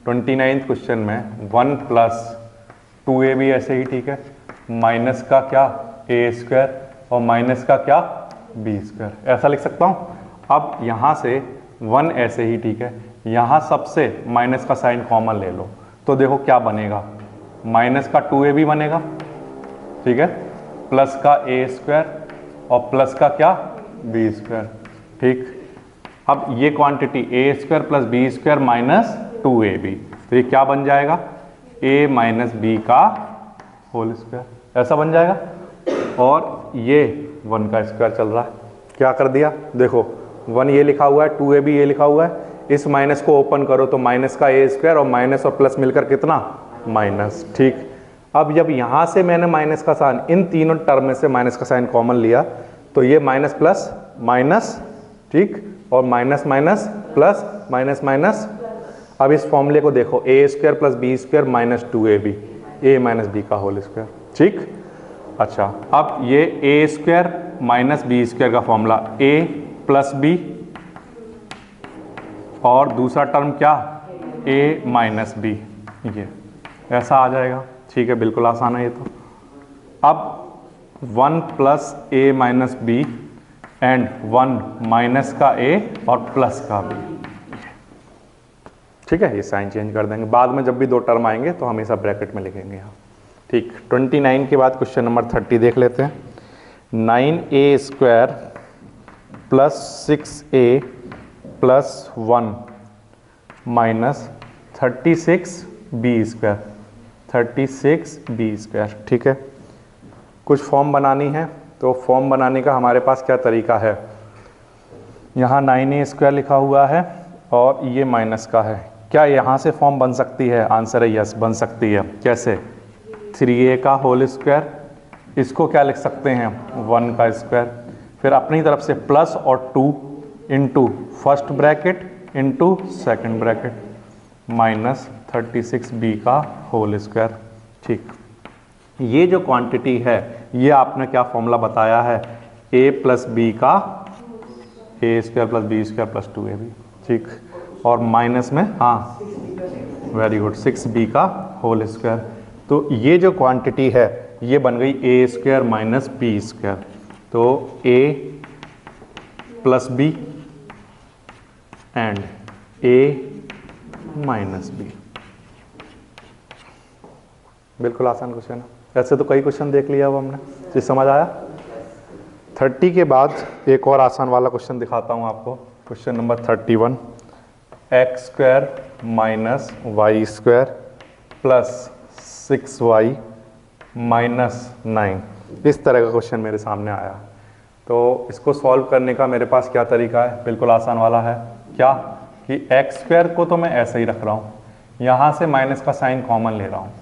29th question में 1 plus 2ab ऐसे ही ठीक है, माइनस का क्या a स्क्वायर और माइनस का क्या b स्क्वायर, ऐसा लिख सकता हूँ। अब यहाँ से 1 ऐसे ही ठीक है, यहाँ सबसे माइनस का साइन कॉमन ले लो तो देखो क्या बनेगा, माइनस का 2ab बनेगा, ठीक है, प्लस का a स्क्वायर और प्लस का क्या b स्क्वायर, ठीक। अब ये quantity a square plus b square minus 2ab, तो ये क्या बन जाएगा, a माइनस b का होल स्क्वायर, ऐसा बन जाएगा। और ये 1 का स्क्वायर चल रहा है, क्या कर दिया, देखो 1 ये लिखा हुआ है, 2ab ये लिखा हुआ है, इस माइनस को ओपन करो तो माइनस का a स्क्वायर और माइनस और प्लस मिलकर कितना माइनस, ठीक। अब जब यहाँ से मैंने माइनस का साइन, इन तीनों टर्म में से माइनस का साइन कॉमन लिया तो ये माइनस प्लस माइनस, ठीक, और minus minus plus minus minus. अब इस फॉर्मूले को देखो, a square plus b square minus 2ab, a minus b का होल स्क्वायर, ठीक। अच्छा, अब ये a square minus b square का फॉर्मूला a प्लस b और दूसरा टर्म क्या a माइनस b, ये ऐसा आ जाएगा, ठीक है, बिल्कुल आसान है ये तो। अब 1 plus a minus b and 1 minus का a और प्लस का b, ठीक है, ये साइन चेंज कर देंगे, बाद में जब भी दो टर्म आएंगे तो हमेशा ब्रैकेट में लिखेंगे यहाँ, ठीक। 29 के बाद क्वेश्चन नंबर 30 देख लेते हैं। 9a square plus 6a plus 1 minus 36b square, 36b square, ठीक है। कुछ फॉर्म बनानी है तो फॉर्म बनाने का हमारे पास क्या तरीका है, यहाँ 9a स्क्वायर लिखा हुआ है और ये माइनस का है, क्या यहाँ से फॉर्म बन सकती है, आंसर है यस बन सकती है। कैसे, 3a का होल स्क्वायर, इसको क्या लिख सकते हैं 1 का स्क्वायर, फिर अपनी तरफ से प्लस और 2 into first bracket into second bracket minus 36b का होल स्क्वायर, ठीक। ये जो क्वांटिटी है ये आपने क्या फॉर्मूला बताया है, a प्लस b का a square plus b square plus 2ab, ठीक, और माइनस में हाँ वेरी गुड 6b का होल स्क्वायर। तो ये जो क्वांटिटी है ये बन गई a square minus b square, तो a plus b and a minus b, बिल्कुल आसान क्वेश्चन है, ऐसे तो कई क्वेश्चन देख लिया अब हमने, जी समझ आया। 30 के बाद एक और आसान वाला क्वेश्चन दिखाता हूँ आपको, question number 31, x square minus y square plus 6y minus 9, इस तरह का क्वेश्चन मेरे सामने आया। तो इसको सॉल्व करने का मेरे पास क्या तरीका है, बिल्कुल आसान वाला है, क्या कि एक्स स्क्वायर को तो मैं ऐसे ही रख रहा हूँ, यहाँ से माइनस का साइन कॉमन ले रहा हूँ,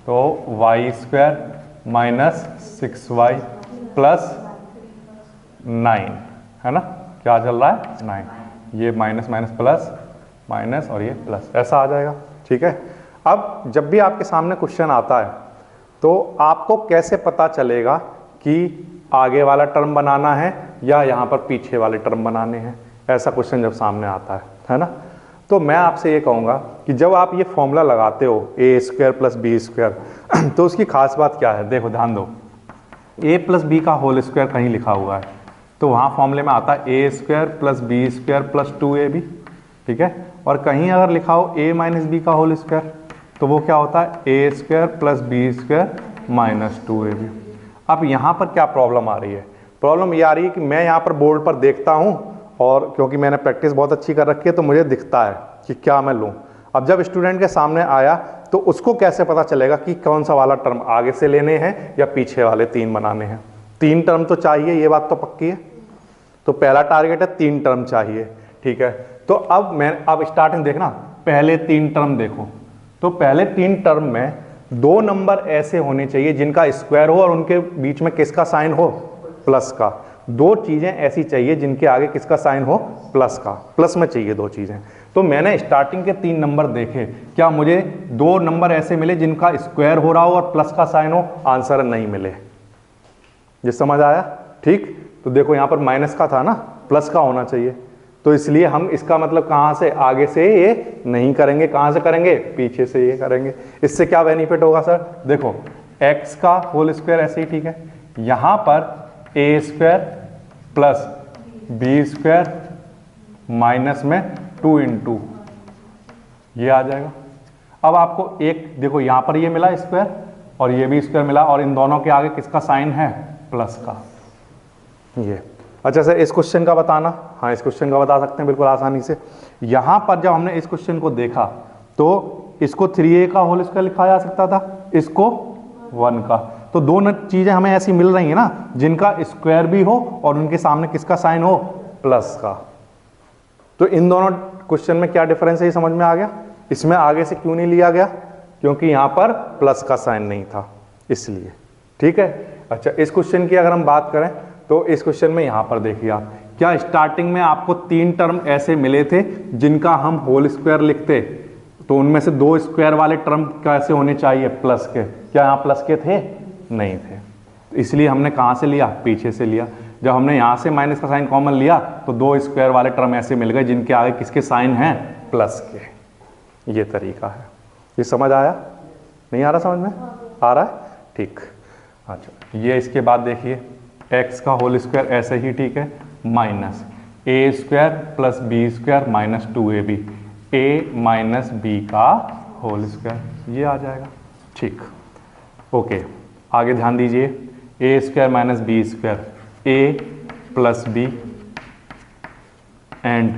तो Y square minus 6y plus 9 है ना, क्या चल रहा है 9, ये माइनस माइनस प्लस माइनस और ये प्लस, ऐसा आ जाएगा, ठीक है। अब जब भी आपके सामने क्वेश्चन आता है तो आपको कैसे पता चलेगा कि आगे वाला टर्म बनाना है या यहाँ पर पीछे वाले टर्म बनाने हैं, ऐसा क्वेश्चन जब सामने आता है ना, तो मैं आपसे ये कहूँगा कि जब आप ये फॉर्मूला लगाते हो a square plus B square, तो उसकी खास बात क्या है, देखो ध्यान दो, a प्लस बी का होल स्क्वायर कहीं लिखा हुआ है तो वहाँ फॉर्मूले में आता है a square plus B square plus 2ab, ठीक है, और कहीं अगर लिखा हो a माइनस बी का होल स्क्वायर तो वो क्या होता है a square plus B square minus 2ab। अब यहाँ पर क्या प्रॉब्लम आ रही है, प्रॉब्लम ये आ रही है कि मैं यहाँ पर बोर्ड पर देखता हूँ और क्योंकि मैंने प्रैक्टिस बहुत अच्छी कर रखी है तो मुझे दिखता है कि क्या मैं लूँ। अब जब स्टूडेंट के सामने आया तो उसको कैसे पता चलेगा कि कौन सा वाला टर्म आगे से लेने हैं या पीछे वाले 3 बनाने हैं, 3 टर्म तो चाहिए, ये बात तो पक्की है, तो पहला टारगेट है 3 टर्म चाहिए, ठीक है। तो अब स्टार्टिंग देखना, पहले 3 टर्म देखो, तो पहले 3 टर्म में 2 नंबर ऐसे होने चाहिए जिनका स्क्वायर हो और उनके बीच में किसका साइन हो, प्लस का। 2 चीजें ऐसी चाहिए जिनके आगे किसका साइन हो, प्लस का, प्लस में चाहिए 2 चीजें। तो मैंने स्टार्टिंग के 3 नंबर देखे, क्या मुझे 2 नंबर ऐसे मिले जिनका स्क्वायर हो रहा हो और प्लस का साइन हो, आंसर नहीं मिले, ये समझ आया, ठीक। तो देखो यहाँ पर माइनस का था ना, प्लस का होना चाहिए, तो इसलिए हम इसका मतलब कहाँ से, आगे से ये नहीं करेंगे, कहाँ से करेंगे, पीछे से ये करेंगे। इससे क्या बेनिफिट होगा सर, देखो x का होल स्क्वायर ऐसे ही ठीक है, यहाँ पर A square plus B square minus में 2 इंटू ये आ जाएगा। अब आपको एक देखो यहाँ पर ये मिला स्क्वायर और ये भी स्क्वायर मिला, और इन दोनों के आगे किसका साइन है, प्लस का, ये। अच्छा सर इस क्वेश्चन का बताना, हाँ इस क्वेश्चन का बता सकते हैं बिल्कुल आसानी से। यहाँ पर जब हमने इस क्वेश्चन को देखा तो इसको 3a का होल स्क्वायर लिखा जा सकता था, इसको 1 का। तो दोनों चीजें हमें ऐसी मिल रही है ना जिनका स्क्वायर भी हो और उनके सामने किसका साइन हो, प्लस का। तो इन दोनों क्वेश्चन में क्या डिफरेंस है ये समझ में आ गया। इसमें आगे से क्यों नहीं लिया गया, क्योंकि यहाँ पर प्लस का साइन नहीं था इसलिए, ठीक है। अच्छा इस क्वेश्चन की अगर हम बात करें तो इस क्वेश्चन में यहाँ पर देखिए आप, क्या स्टार्टिंग में आपको 3 टर्म ऐसे मिले थे जिनका हम होल स्क्वायर लिखते, तो उनमें से 2 स्क्वायर वाले टर्म कैसे होने चाहिए, प्लस के। क्या यहाँ प्लस के थे, नहीं थे, तो इसलिए हमने कहाँ से लिया, पीछे से लिया। जब हमने यहाँ से माइनस का साइन कॉमन लिया तो 2 स्क्वायर वाले टर्म ऐसे मिल गए जिनके आगे किसके साइन हैं, प्लस के। ये तरीका है, ये समझ आया, नहीं आ रहा समझ में, आ रहा है, ठीक। अच्छा ये इसके बाद देखिए x का होल स्क्वायर ऐसे ही ठीक है, minus A square plus B square minus 2ab, a minus B का होल स्क्वायर, ये आ जाएगा, ठीक। ओके आगे ध्यान दीजिए, A square minus B square, a plus B and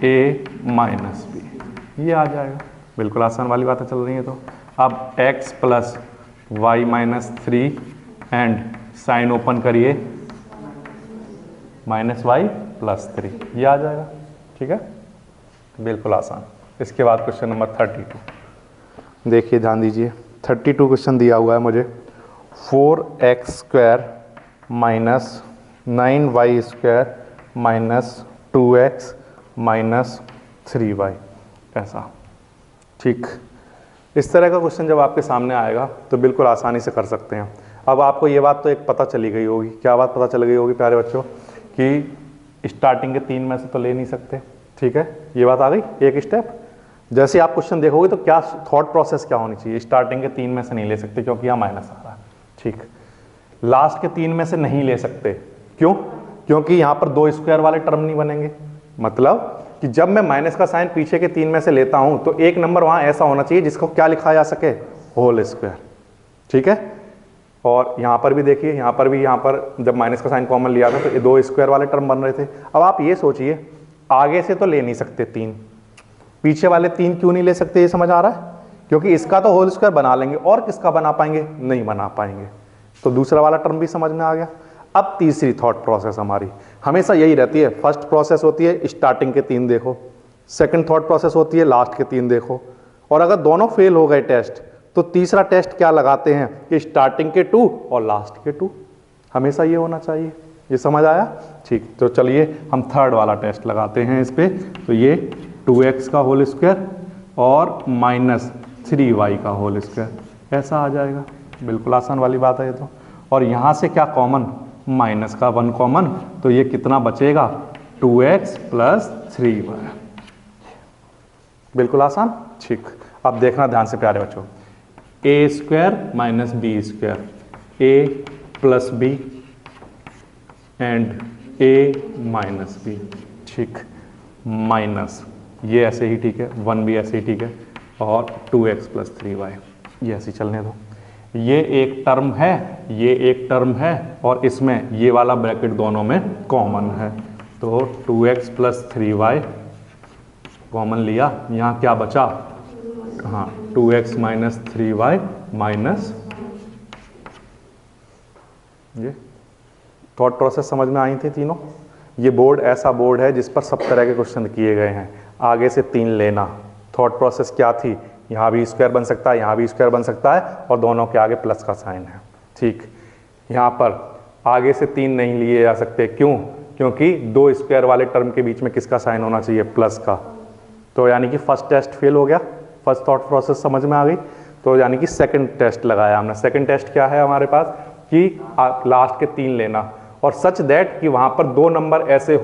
a minus B, ये आ जाएगा, बिल्कुल आसान वाली बातें चल रही है। तो अब x plus y minus 3 and sign open करिए माइनस वाई प्लस 3, ये आ जाएगा, ठीक है, बिल्कुल आसान। इसके बाद क्वेश्चन नंबर 32 देखिए, ध्यान दीजिए, 32 क्वेश्चन दिया हुआ है मुझे, 4x square minus 9y square minus 2x minus 3y, ऐसा, ठीक। इस तरह का क्वेश्चन जब आपके सामने आएगा तो बिल्कुल आसानी से कर सकते हैं। अब आपको ये बात तो एक पता चली गई होगी, क्या बात पता चल गई होगी प्यारे बच्चों, कि स्टार्टिंग के 3 में से तो ले नहीं सकते, ठीक है, ये बात आ गई एक स्टेप। जैसे आप क्वेश्चन देखोगे तो क्या थॉट प्रोसेस क्या होनी चाहिए, स्टार्टिंग के 3 में से नहीं ले सकते क्योंकि यहाँ माइनस आ रहा है, ठीक। लास्ट के 3 में से नहीं ले सकते, क्यों, क्योंकि यहाँ पर 2 स्क्वायर वाले टर्म नहीं बनेंगे। मतलब कि जब मैं माइनस का साइन पीछे के 3 में से लेता हूं तो एक नंबर वहां ऐसा होना चाहिए जिसको क्या लिखा जा सके, होल स्क्वायर, ठीक है। और यहां पर भी देखिए, यहां पर भी, यहां पर जब माइनस का साइन कॉमन लिया था तो ये 2 स्क्वायर वाले टर्म बन रहे थे। अब आप ये सोचिए, आगे से तो ले नहीं सकते 3, पीछे वाले 3 क्यों नहीं ले सकते, ये समझ आ रहा है, क्योंकि इसका तो होल स्क्वायर बना लेंगे और किसका बना पाएंगे, नहीं बना पाएंगे, तो दूसरा वाला टर्म भी समझ में आ गया। अब तीसरी थॉट प्रोसेस हमारी हमेशा यही रहती है, फर्स्ट प्रोसेस होती है स्टार्टिंग के 3 देखो, सेकंड थॉट प्रोसेस होती है लास्ट के 3 देखो, और अगर दोनों फेल हो गए टेस्ट तो तीसरा टेस्ट क्या लगाते हैं कि स्टार्टिंग के 2 और लास्ट के 2, हमेशा ये होना चाहिए, ये समझ आया, ठीक। तो चलिए हम थर्ड वाला टेस्ट लगाते हैं इस पे, तो ये 2x का होल स्क्वायर और माइनस 3y का होल स्क्वायर, ऐसा आ जाएगा, बिल्कुल आसान वाली बात है ये तो। और यहाँ से क्या कॉमन, माइनस का 1 कॉमन, तो ये कितना बचेगा, 2x प्लस 3y, बिल्कुल आसान, ठीक। अब देखना ध्यान से प्यारे बच्चों, A square minus B square, A plus B and A minus B, ठीक, माइनस ये ऐसे ही ठीक है, 1 भी ऐसे ही ठीक है, और 2x प्लस 3y, ये ऐसे ही चलने दो। ये एक टर्म है, ये एक टर्म है, और इसमें ये वाला ब्रैकेट दोनों में कॉमन है, तो 2x प्लस 3y कॉमन लिया, यहाँ क्या बचा, हाँ 2x माइनस 3y माइनस, ये थॉट प्रोसेस समझ में आई थी तीनों। ये बोर्ड ऐसा बोर्ड है जिस पर सब तरह के क्वेश्चन किए गए हैं, आगे से 3 लेना, थॉट प्रोसेस क्या थी, यहाँ भी स्क्वायर बन सकता है, यहाँ भी स्क्वायर बन सकता है, और दोनों के आगे प्लस का साइन है, ठीक। यहाँ पर आगे से 3 नहीं लिए जा सकते, क्यों, क्योंकि 2 स्क्वायर वाले टर्म के बीच में किसका साइन होना चाहिए, प्लस का, तो यानी कि फर्स्ट टेस्ट फेल हो गया, फर्स्ट थॉट प्रोसेस समझ में आ गई, तो यानी कि सेकंड टेस्ट लगाया हमने। सेकंड टेस्ट क्या है हमारे पास, कि लास्ट के 3 लेना, और सच दैट कि वहाँ पर 2 नंबर ऐसे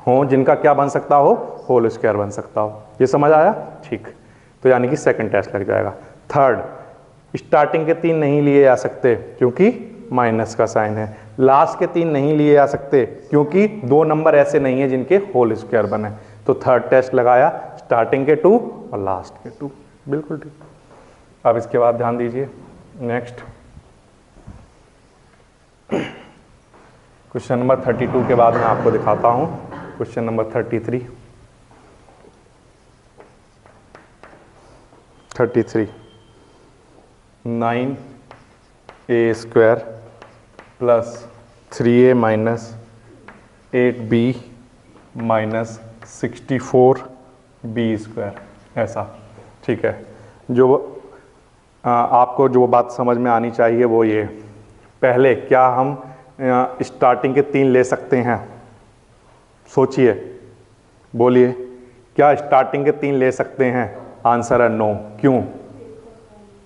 हो जिनका क्या बन सकता हो, होल स्क्वायर बन सकता हो। ये समझ आया? ठीक, तो यानी कि सेकंड टेस्ट लग जाएगा। थर्ड, स्टार्टिंग के 3 नहीं लिए जा सकते क्योंकि माइनस का साइन है। लास्ट के 3 नहीं लिए जा सकते क्योंकि 2 नंबर ऐसे नहीं है जिनके होल स्क्वायर बने। तो थर्ड टेस्ट लगाया, स्टार्टिंग के 2 और लास्ट के 2। बिल्कुल ठीक। अब इसके बाद ध्यान दीजिए, नेक्स्ट क्वेश्चन नंबर 32 के बाद मैं आपको दिखाता हूं question number 33। 9a² plus 3a minus 8b minus 64b², ऐसा। ठीक है, जो आपको जो बात समझ में आनी चाहिए वो ये, पहले क्या हम स्टार्टिंग के 3 ले सकते हैं? सोचिए, बोलिए, क्या स्टार्टिंग के 3 ले सकते हैं? आंसर है नो। क्यों?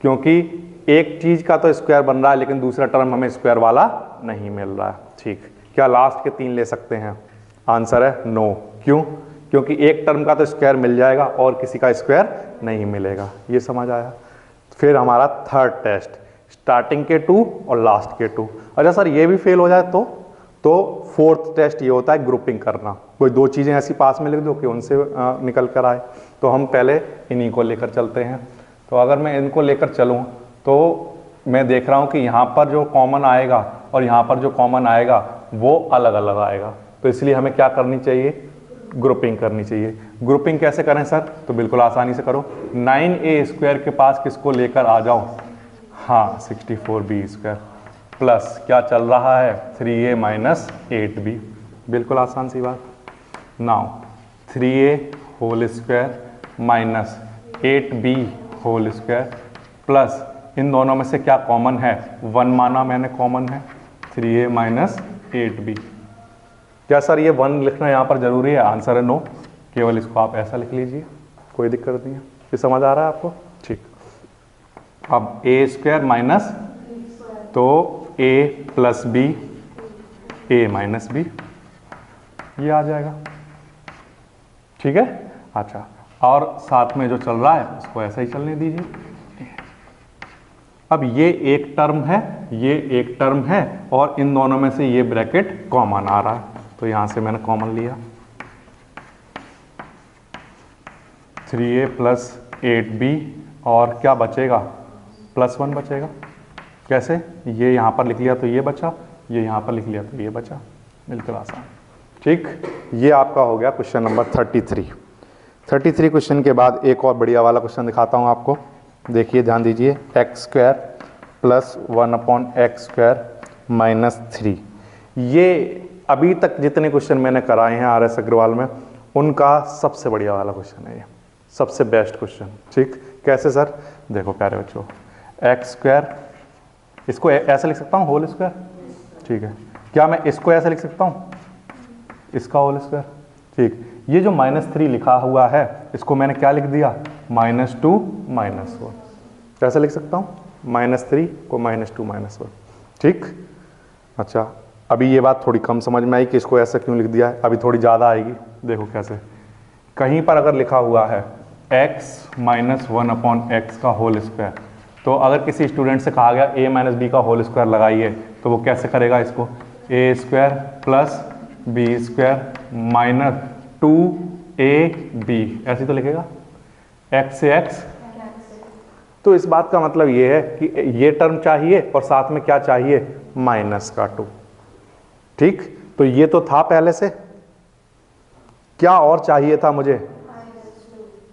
क्योंकि एक चीज का तो स्क्वायर बन रहा है लेकिन दूसरा टर्म हमें स्क्वायर वाला नहीं मिल रहा है। ठीक, क्या लास्ट के 3 ले सकते हैं? आंसर है नो। क्यों? क्योंकि एक टर्म का तो स्क्वायर मिल जाएगा और किसी का स्क्वायर नहीं मिलेगा। ये समझ आया? फिर हमारा थर्ड टेस्ट, स्टार्टिंग के 2 और लास्ट के 2। अच्छा सर ये भी फेल हो जाए तो फोर्थ टेस्ट ये होता है ग्रुपिंग करना। कोई 2 चीज़ें ऐसी पास में लिख दो कि उनसे निकल कर आए। तो हम पहले इन्हीं को लेकर चलते हैं। तो अगर मैं इनको लेकर चलूँ तो मैं देख रहा हूँ कि यहाँ पर जो कॉमन आएगा और यहाँ पर जो कॉमन आएगा वो अलग अलग आएगा। तो इसलिए हमें क्या करनी चाहिए? ग्रुपिंग करनी चाहिए। ग्रुपिंग कैसे करें सर? तो बिल्कुल आसानी से करो। 9a² के पास किसको लेकर आ जाओ? हाँ, 64b² प्लस क्या चल रहा है? 3a minus 8b। बिल्कुल आसान सी बात। Now 3a whole square minus 8b whole square plus इन दोनों में से क्या कॉमन है? 1 माना मैंने कॉमन है, 3a माइनस 8b। क्या सर ये 1 लिखना यहाँ पर जरूरी है? आंसर है नो। केवल इसको आप ऐसा लिख लीजिए, कोई दिक्कत नहीं है। ये समझ आ रहा है आपको? ठीक। अब a² माइनस, तो a plus b, a minus b, ये आ जाएगा। ठीक है। अच्छा, और साथ में जो चल रहा है उसको ऐसा ही चलने दीजिए। अब ये एक टर्म है, ये एक टर्म है और इन दोनों में से ये ब्रैकेट कॉमन आ रहा है, तो यहां से मैंने कॉमन लिया। 3a प्लस 8b और क्या बचेगा? +1 बचेगा। कैसे? ये यहाँ पर लिख लिया तो ये बचा, ये यहाँ पर लिख लिया तो ये बचा। बिल्कुल आसान। ठीक, ये आपका हो गया क्वेश्चन नंबर 33। 33 क्वेश्चन के बाद एक और बढ़िया वाला क्वेश्चन दिखाता हूँ आपको। देखिए, ध्यान दीजिए। x² plus 1/x² minus 3। ये अभी तक जितने क्वेश्चन मैंने कराए हैं RS अग्रवाल में, उनका सबसे बढ़िया वाला क्वेश्चन है ये, सबसे बेस्ट क्वेश्चन। ठीक, कैसे सर? देखो प्यारे बच्चों, x², इसको ऐसे लिख सकता हूँ होल स्क्वायर। ठीक है, क्या मैं इसको ऐसे लिख सकता हूँ, इसका होल स्क्वायर? ठीक, ये जो -3 लिखा हुआ है इसको मैंने क्या लिख दिया? -2 -1। कैसे लिख सकता हूँ? -3 को -2 -1। ठीक। अच्छा, अभी ये बात थोड़ी कम समझ में आई कि इसको ऐसा क्यों लिख दिया है, अभी थोड़ी ज़्यादा आएगी। देखो कैसे, कहीं पर अगर लिखा हुआ है x माइनस 1/x का होल स्क्वायर, तो अगर किसी स्टूडेंट से कहा गया a माइनस b का होल स्क्वायर लगाइए, तो वो कैसे करेगा इसको? a² plus b² minus 2ab, ऐसे तो लिखेगा, x से x। तो इस बात का मतलब ये है कि ये टर्म चाहिए और साथ में क्या चाहिए? -2। ठीक, तो ये तो था पहले से, क्या और चाहिए था मुझे?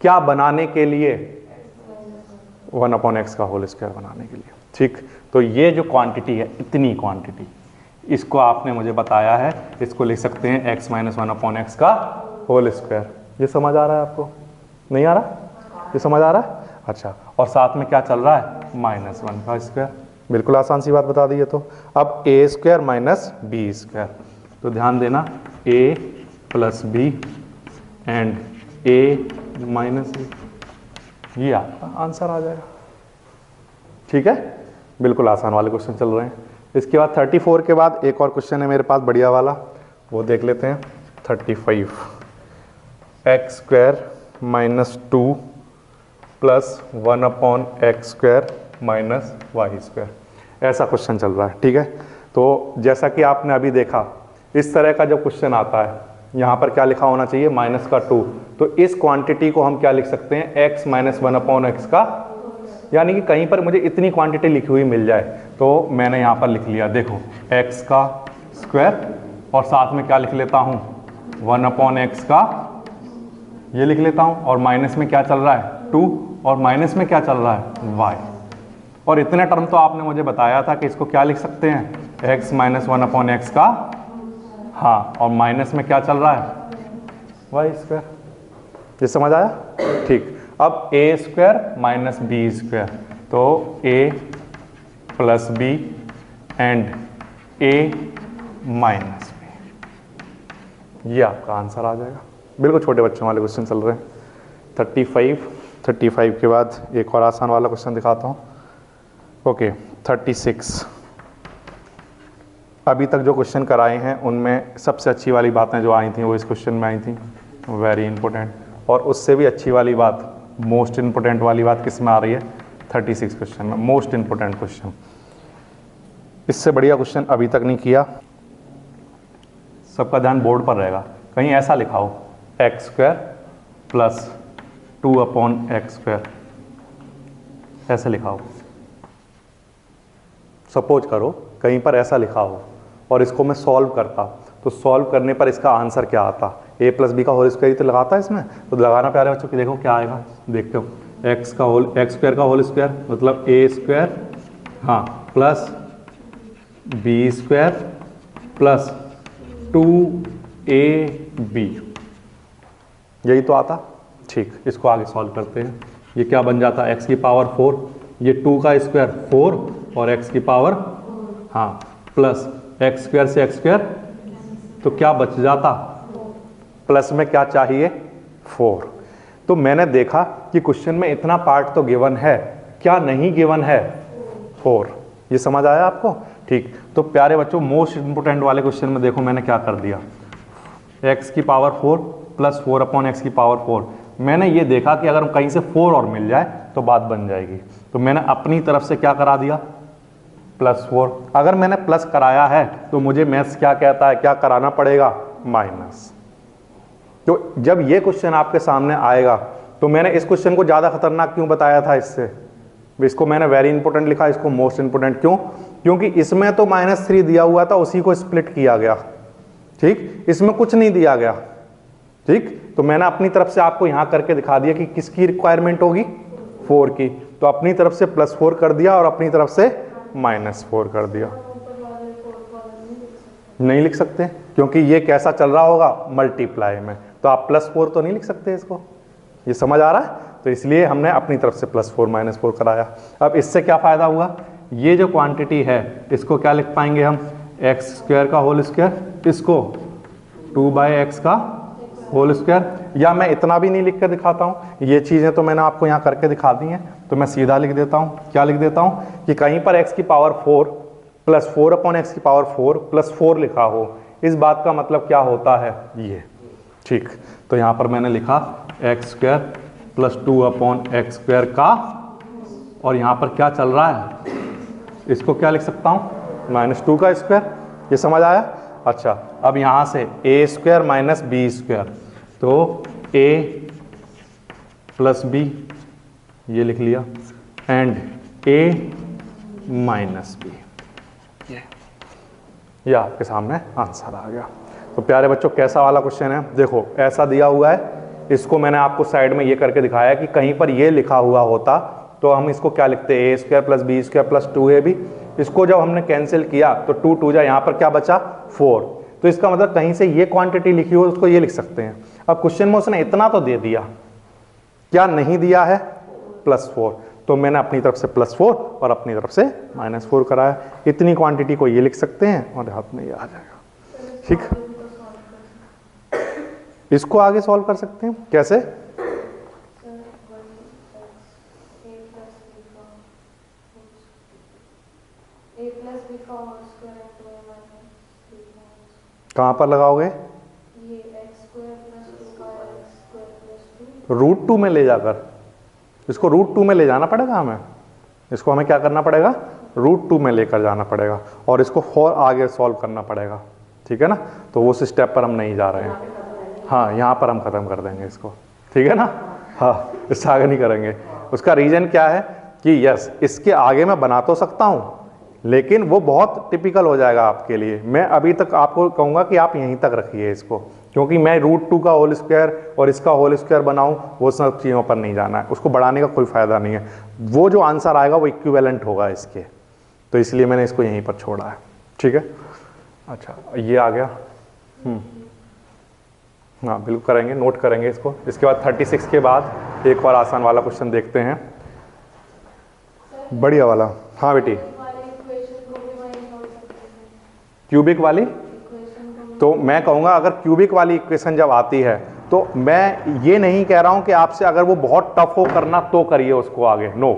क्या बनाने के लिए? 1/x का होल स्क्वायर बनाने के लिए। ठीक, तो ये जो क्वांटिटी है, इतनी क्वांटिटी, इसको आपने मुझे बताया है, इसको लिख सकते हैं x माइनस 1/x का होल स्क्वायर। ये समझ आ रहा है आपको? नहीं आ रहा? ये समझ आ रहा है? अच्छा, और साथ में क्या चल रहा है? -1 का स्क्वायर। बिल्कुल आसान सी बात बता दी है। तो अब a² माइनस b², तो ध्यान देना, a plus b and a minus b, ये आपका आंसर आ जाएगा। ठीक है, बिल्कुल आसान वाले क्वेश्चन चल रहे हैं। इसके बाद 34 के बाद एक और क्वेश्चन है मेरे पास बढ़िया वाला, वो देख लेते हैं। 35 x square minus 2 plus 1/x² minus y²। ऐसा क्वेश्चन चल रहा है, ठीक है। तो जैसा कि आपने अभी देखा, इस तरह का जब क्वेश्चन आता है, यहाँ पर क्या लिखा होना चाहिए, माइनस का 2, तो इस क्वांटिटी को हम क्या लिख सकते हैं, x माइनस 1/x का, यानी कि कहीं पर मुझे इतनी क्वांटिटी लिखी हुई मिल जाए तो मैंने यहाँ पर लिख लिया, देखो x का स्क्वायर और साथ में क्या लिख लेता हूँ, 1/x का, ये लिख लेता हूँ, और माइनस में क्या चल रहा है 2, और माइनस में क्या चल रहा है y। और इतने टर्म तो आपने मुझे बताया था कि इसको क्या लिख सकते हैं, x माइनस 1/x का, हाँ, और माइनस में क्या चल रहा है, y²। ये समझ आया, ठीक। अब a² माइनस b², तो a plus b and a minus b, ये आपका आंसर आ जाएगा। बिल्कुल छोटे बच्चों वाले क्वेश्चन चल रहे हैं। 35 के बाद एक और आसान वाला क्वेश्चन दिखाता हूँ। ओके, 36। अभी तक जो क्वेश्चन कराए हैं उनमें सबसे अच्छी वाली बातें जो आई थी वो इस क्वेश्चन में आई थी, वेरी इंपॉर्टेंट। और उससे भी अच्छी वाली बात, मोस्ट इंपॉर्टेंट वाली बात किस में आ रही है, 36 क्वेश्चन में, मोस्ट इंपॉर्टेंट क्वेश्चन। इससे बढ़िया क्वेश्चन अभी तक नहीं किया। सबका ध्यान बोर्ड पर रहेगा, कहीं ऐसा लिखा हो x² प्लस 2/x², ऐसे लिखा हो। सपोज करो कहीं पर ऐसा लिखा हो और इसको मैं सॉल्व करता, तो सॉल्व करने पर इसका आंसर क्या आता, a प्लस बी का होल स्क्वायर ही तो लगाता है इसमें, तो लगाना प्यारे बच्चों की, देखो क्या आएगा, देखते हो, x² का होल स्क्वायर मतलब a², हाँ, प्लस b² प्लस 2ab, यही तो आता, ठीक। इसको आगे सॉल्व करते हैं। ये क्या बन जाता है, x की पावर 4, ये 2 का स्क्वायर 4 और x की पावर, हाँ, प्लस x² से x², तो क्या बच जाता, प्लस में क्या चाहिए 4। तो मैंने देखा कि क्वेश्चन में इतना पार्ट तो गिवन है, क्या नहीं गिवन है, 4। ये समझ आया आपको, ठीक। तो प्यारे बच्चों, मोस्ट इंपोर्टेंट वाले क्वेश्चन में देखो मैंने क्या कर दिया, x की पावर 4 प्लस 4/x की पावर 4। मैंने ये देखा कि अगर कहीं से 4 और मिल जाए तो बात बन जाएगी, तो मैंने अपनी तरफ से क्या करा दिया, +4। अगर मैंने प्लस कराया है तो मुझे मैथ्स क्या कहता है, क्या कराना पड़ेगा, माइनस। तो जब ये क्वेश्चन आपके सामने आएगा तो मैंने इस क्वेश्चन को ज़्यादा खतरनाक क्यों बताया था, इसको मैंने वेरी इंपॉर्टेंट लिखा, इसको मोस्ट इंपॉर्टेंट क्यों, क्योंकि इसमें तो -3 दिया हुआ था, उसी को स्प्लिट किया गया, ठीक, इसमें कुछ नहीं दिया गया, ठीक। तो मैंने अपनी तरफ से आपको यहां करके दिखा दिया कि किसकी रिक्वायरमेंट होगी, 4 की, तो अपनी तरफ से +4 कर दिया और अपनी तरफ से -4 कर दिया। नहीं लिख सकते क्योंकि ये कैसा चल रहा होगा, मल्टीप्लाई में, तो आप +4 तो नहीं लिख सकते इसको। ये समझ आ रहा है, तो इसलिए हमने अपनी तरफ से +4 -4 कराया। अब इससे क्या फायदा हुआ, ये जो क्वांटिटी है इसको क्या लिख पाएंगे हम, x² का होल स्क्वायर, इसको 2/x का होल स्क्वायर, या मैं इतना भी नहीं लिख कर दिखाता हूँ, ये चीज़ें तो मैंने आपको यहाँ करके दिखा दी हैं, तो मैं सीधा लिख देता हूँ, क्या लिख देता हूँ कि कहीं पर x की पावर 4 प्लस 4/x की पावर 4 प्लस 4 लिखा हो, इस बात का मतलब क्या होता है, ये, ठीक। तो यहाँ पर मैंने लिखा x² प्लस 2/x² का, और यहाँ पर क्या चल रहा है, इसको क्या लिख सकता हूँ, -2 का स्क्वायर। ये समझ आया, अच्छा। अब यहाँ से a² माइनस b², तो a प्लस b, ये लिख लिया, एंड a माइनस b, ये आपके सामने आंसर आ गया। तो प्यारे बच्चों, कैसा वाला क्वेश्चन है, देखो ऐसा दिया हुआ है, इसको मैंने आपको साइड में ये करके दिखाया कि कहीं पर ये लिखा हुआ होता तो हम इसको क्या लिखते, a² plus b² plus 2ab। इसको जब हमने कैंसिल किया तो 2 2 जा, यहाँ पर क्या बचा, 4। तो इसका मतलब कहीं से ये क्वांटिटी लिखी हो उसको ये लिख सकते हैं। अब क्वेश्चन में उसने इतना तो दे दिया, क्या नहीं दिया है, +4, तो मैंने अपनी तरफ से +4 और अपनी तरफ से -4 कराया। इतनी क्वांटिटी को ये लिख सकते हैं और हाथ में ये आ जाएगा, ठीक। इसको आगे सॉल्व कर सकते हैं, कैसे, कहाँ पर लगाओगे, √2 में ले जाकर, इसको √2 में ले जाना पड़ेगा हमें, इसको हमें क्या करना पड़ेगा, √2 में लेकर जाना पड़ेगा और इसको 4 आगे सॉल्व करना पड़ेगा, ठीक है ना। तो उस स्टेप पर हम नहीं जा रहे हैं, हाँ यहाँ पर हम ख़त्म कर देंगे इसको, ठीक है ना, हाँ इससे आगे नहीं करेंगे। उसका रीज़न क्या है कि यस इसके आगे मैं बना तो सकता हूँ लेकिन वो बहुत टिपिकल हो जाएगा आपके लिए। मैं अभी तक आपको कहूँगा कि आप यहीं तक रखिए इसको, क्योंकि मैं √2 का होल स्क्वायर और इसका होल स्क्वायर बनाऊँ वो सब चीज़ों पर नहीं जाना है, उसको बढ़ाने का कोई फ़ायदा नहीं है। वो जो आंसर आएगा वो इक्विवेलेंट होगा इसके, तो इसलिए मैंने इसको यहीं पर छोड़ा है, ठीक है। अच्छा ये आ गया, हाँ बिल्कुल करेंगे, नोट करेंगे इसको। इसके बाद 36 के बाद एक और आसान वाला क्वेश्चन देखते हैं, बढ़िया वाला। हाँ बेटी, क्यूबिक वाली, तो मैं कहूँगा अगर क्यूबिक वाली इक्वेशन जब आती है तो मैं ये नहीं कह रहा हूँ कि आपसे अगर वो बहुत टफ हो करना तो करिए उसको आगे, नो,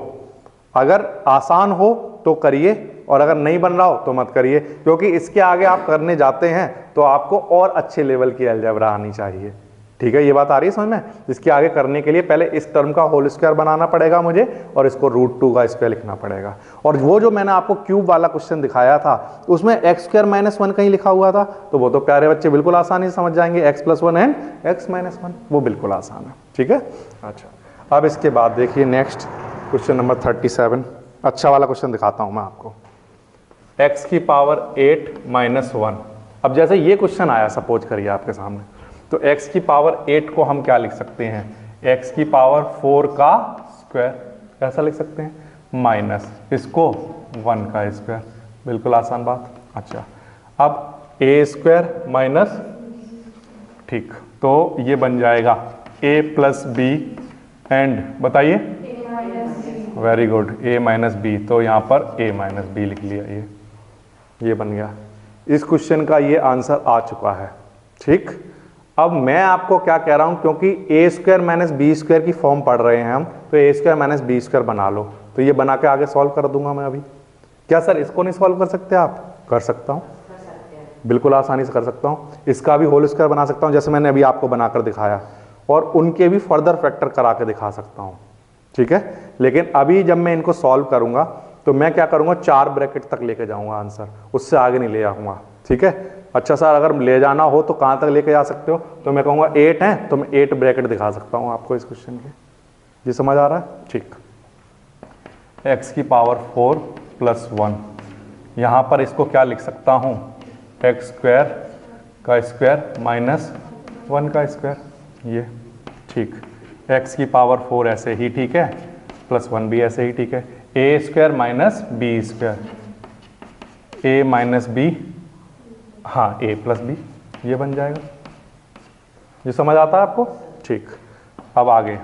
अगर आसान हो तो करिए और अगर नहीं बन रहा हो तो मत करिए, क्योंकि इसके आगे आप करने जाते हैं तो आपको और अच्छे लेवल की अलजेब्रा आनी चाहिए, ठीक है। ये बात आ रही है समझ में। इसके आगे करने के लिए पहले इस टर्म का होल स्क्वायर बनाना पड़ेगा मुझे और इसको √2 का स्क्वायर लिखना पड़ेगा। और वो जो मैंने आपको क्यूब वाला क्वेश्चन दिखाया था उसमें x² - 1 कहीं लिखा हुआ था, तो वो तो प्यारे बच्चे बिल्कुल आसानी से समझ जाएंगे, x+1 एंड x - 1, वो बिल्कुल आसान है, ठीक है। अच्छा अब इसके बाद देखिए नेक्स्ट क्वेश्चन नंबर 37, अच्छा वाला क्वेश्चन दिखाता हूँ मैं आपको। x⁻8 - 1। अब जैसे ये क्वेश्चन आया सपोज करिए आपके सामने, तो x⁻8 को हम क्या लिख सकते हैं, x⁴ का स्क्वायर ऐसा लिख सकते हैं, माइनस इसको 1 का स्क्वायर, बिल्कुल आसान बात। अच्छा अब a² माइनस, ठीक, तो ये बन जाएगा a + b एंड बताइए, वेरी गुड, a - b, तो यहाँ पर a - b लिख लिया, ये बन गया। इस क्वेश्चन का ये आंसर आ चुका है, ठीक। अब मैं आपको क्या कह रहा हूं, क्योंकि a² - b² की फॉर्म पढ़ रहे हैं हम, तो a² - b² बना लो, तो ये बना के आगे सॉल्व कर दूंगा मैं अभी। क्या सर इसको नहीं सॉल्व कर सकते आप? कर सकता हूं, बिल्कुल आसानी से कर सकता हूं। इसका भी होल स्क्वायर बना सकता हूं जैसे मैंने अभी आपको बनाकर दिखाया, और उनके भी फर्दर फैक्टर करा के दिखा सकता हूं, ठीक है। लेकिन अभी जब मैं इनको सॉल्व करूंगा तो मैं क्या करूंगा, 4 ब्रैकेट तक लेके जाऊंगा आंसर, उससे आगे नहीं ले जाऊंगा, ठीक है। अच्छा सर अगर ले जाना हो तो कहाँ तक लेके जा सकते हो, तो मैं कहूँगा 8 है तो मैं 8 ब्रैकेट दिखा सकता हूँ आपको इस क्वेश्चन के, ये समझ आ रहा है, ठीक। x⁴ + 1, यहाँ पर इसको क्या लिख सकता हूँ, x² का स्क्वायर माइनस 1 का स्क्वायर, ये ठीक। x⁴ ऐसे ही ठीक है, +1 भी ऐसे ही ठीक है, a² - b², a - b, हाँ a + b, ये बन जाएगा, ये समझ आता है आपको, ठीक। अब आगे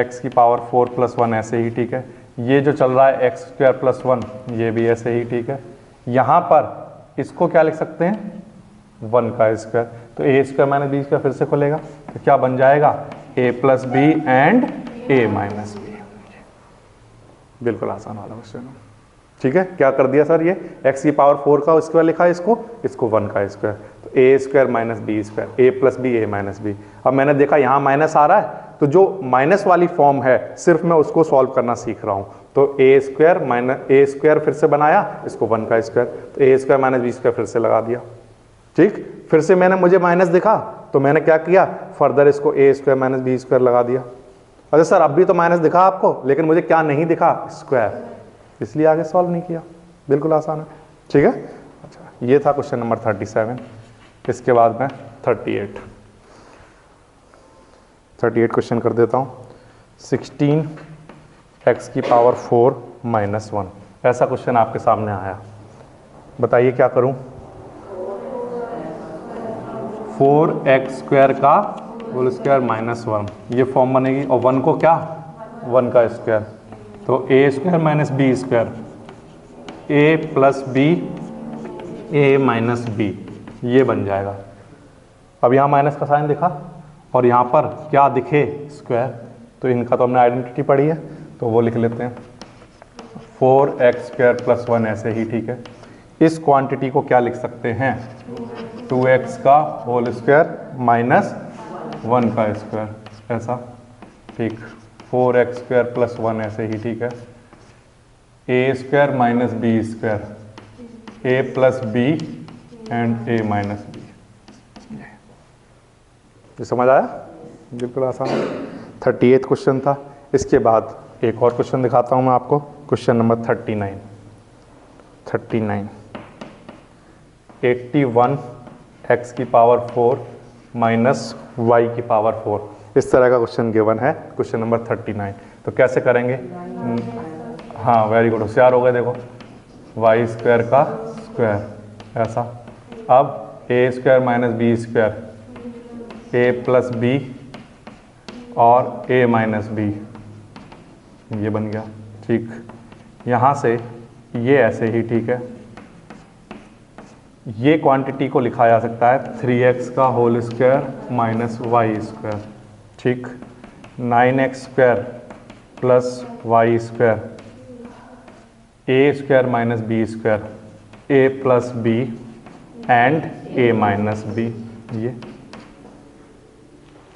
x⁴ + 1 ऐसे ही ठीक है, ये जो चल रहा है x² + 1 ये भी ऐसे ही ठीक है। यहाँ पर इसको क्या लिख सकते हैं, 1 का स्क्वायर, तो a² - b² फिर से खुलेगा, तो क्या बन जाएगा, a + b and a - b, बिल्कुल आसान वाला क्वेश्चन है, ठीक है। क्या कर दिया सर, ये x⁴ का स्क्वायर लिखा है, इसको 1 का स्क्वायर, तो a² - b², a + b a - b। अब मैंने देखा यहाँ माइनस आ रहा है, तो जो माइनस वाली फॉर्म है सिर्फ मैं उसको सॉल्व करना सीख रहा हूँ, तो a² फिर से बनाया, इसको 1 का स्क्वायर, तो a² - b² फिर से लगा दिया, ठीक। फिर से मुझे माइनस दिखा तो मैंने क्या किया, फर्दर इसको a² - b² लगा दिया। अच्छा सर अब भी तो माइनस दिखा आपको, लेकिन मुझे क्या नहीं दिखा, स्क्वायर, इसलिए आगे सॉल्व नहीं किया, बिल्कुल आसान है, ठीक है। अच्छा ये था क्वेश्चन नंबर 37। इसके बाद मैं 38 क्वेश्चन कर देता हूँ। 16 x⁴ - 1, ऐसा क्वेश्चन आपके सामने आया, बताइए क्या करूँ, 4x² का होल स्क्वायर माइनस 1, ये फॉर्म बनेगी, और 1 को क्या, 1 का स्क्वायर, तो a² - b², a + b a - b, ये बन जाएगा। अब यहाँ माइनस का साइन दिखा और यहाँ पर क्या दिखे, स्क्वायर, तो इनका तो हमने आइडेंटिटी पढ़ी है, तो वो लिख लेते हैं, 4x² + 1 ऐसे ही ठीक है। इस क्वांटिटी को क्या लिख सकते हैं, 2x का होल स्क्वायर माइनस 1 का स्क्वायर, ऐसा, ठीक, 4x² + 1 ऐसे ही, ठीक है। a² - b², a + b and a - b। ये समझ आया? बिल्कुल आसान। 38 क्वेश्चन था। इसके बाद एक और क्वेश्चन दिखाता हूँ मैं आपको, क्वेश्चन नंबर 39। 81x⁴ - y⁴ इस तरह का क्वेश्चन गिवन है, क्वेश्चन नंबर 39। तो कैसे करेंगे? हाँ, वेरी गुड, होशियार हो गए। देखो, y² का स्क्वायर ऐसा। अब a² - b², a + b और a - b, ये बन गया, ठीक। यहाँ से ये ऐसे ही, ठीक है। ये क्वांटिटी को लिखा जा सकता है 3x² - y², ठीक। 9x² + y², a² - b², a + b and a - b, ये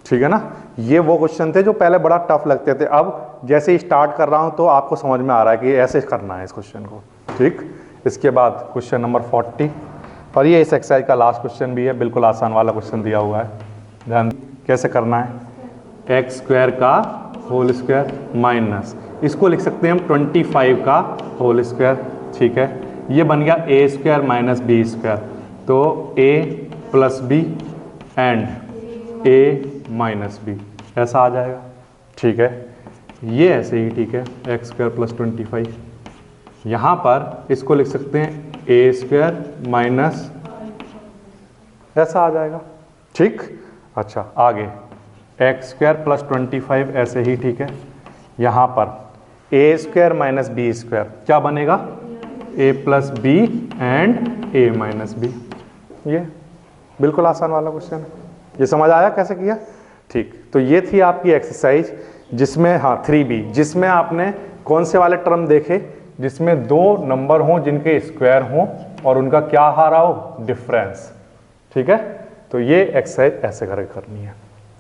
ठीक है ना। ये वो क्वेश्चन थे जो पहले बड़ा टफ लगते थे, अब जैसे ही स्टार्ट कर रहा हूं तो आपको समझ में आ रहा है कि ऐसे करना है इस क्वेश्चन को, ठीक। इसके बाद क्वेश्चन नंबर 40, और ये इस एक्सरसाइज का लास्ट क्वेश्चन भी है, बिल्कुल आसान वाला क्वेश्चन दिया हुआ है। ध्यान कैसे करना है, x² का होल स्क्वायर माइनस, इसको लिख सकते हैं हम 25 का होल स्क्वायर, ठीक है। ये बन गया a² - b², तो a + b and a - b ऐसा आ जाएगा, ठीक है। ये ऐसे ही, ठीक है, x² + 25। यहाँ पर इसको लिख सकते हैं a² माइनस, ऐसा आ जाएगा, ठीक। अच्छा, आगे x² + 25 ऐसे ही, ठीक है। यहाँ पर a² - b², क्या बनेगा? a + b and a - b। ये बिल्कुल आसान वाला क्वेश्चन है। ये समझ आया कैसे किया? ठीक, तो ये थी आपकी एक्सरसाइज, जिसमें हाँ 3B, जिसमें आपने कौन से वाले टर्म देखे, जिसमें दो नंबर हों जिनके स्क्वायर हों और उनका क्या आ रहा हो, डिफरेंस, ठीक है। तो ये एक्सरसाइज ऐसे करके करनी है।